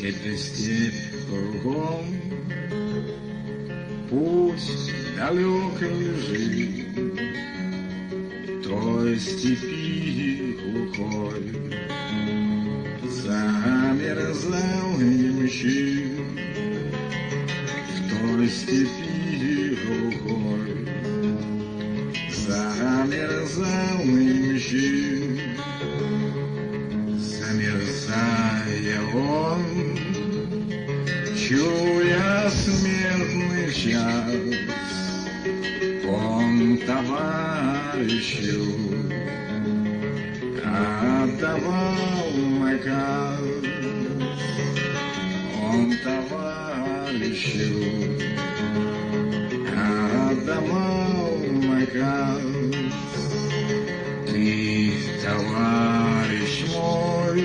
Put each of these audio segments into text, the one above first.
Это степь кругом, пусть далеко лежит, той степи глухой замерзал ямщик, в той степи глухой замерзал ямщик. Замерзая он, чуя смертный час, он товарищу отдавал наказ, он товарищу отдавал наказ. Ты, товарищ мой,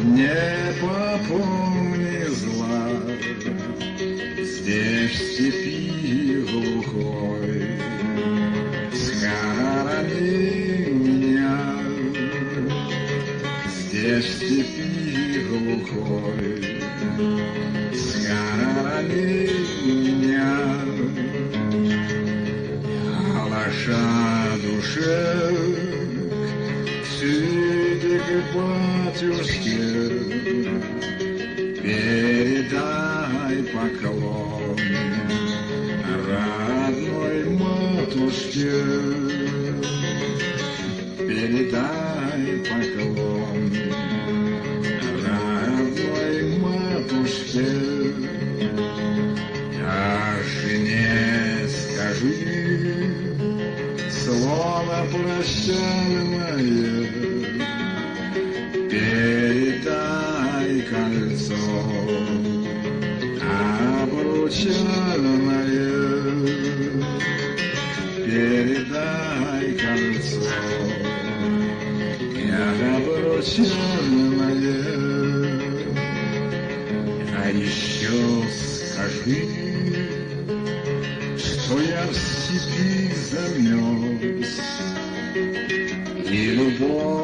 не попомни зла, здесь в степи глухой схорони меня, здесь в степи глухой схорони меня. Алаша душек, сиди к батюшке, передай поклон родной матушке, передай поклон родной матушке. Даже не скажи слово прощальное, передай кольцо обручальное, передай кольцо обручальное. А еще скажи, что я в степи замерз, и любовь